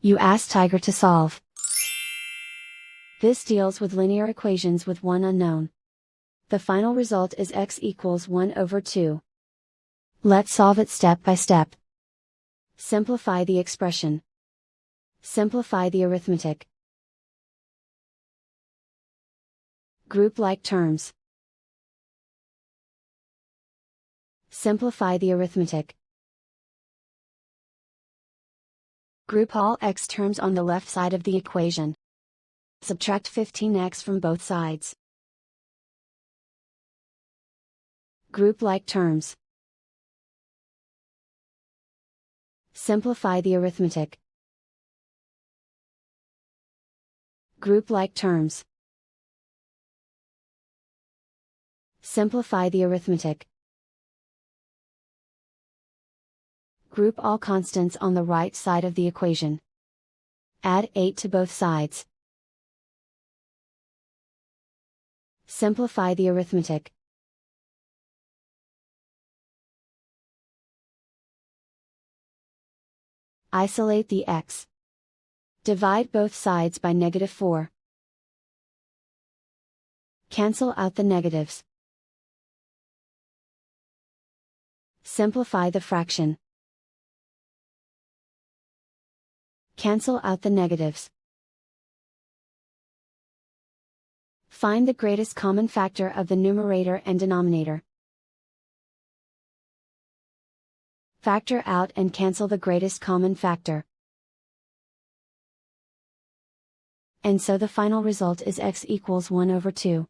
You ask Tiger to solve. This deals with linear equations with one unknown. The final result is x equals 1 over 2. Let's solve it step by step. Simplify the expression. Simplify the arithmetic. Group like terms. Simplify the arithmetic. Group all x terms on the left side of the equation. Subtract 15x from both sides. Group like terms. Simplify the arithmetic. Group like terms. Simplify the arithmetic. Group all constants on the right side of the equation. Add 8 to both sides. Simplify the arithmetic. Isolate the x. Divide both sides by -4. Cancel out the negatives. Simplify the fraction. Cancel out the negatives. Find the greatest common factor of the numerator and denominator. Factor out and cancel the greatest common factor. And so the final result is x equals 1 over 2.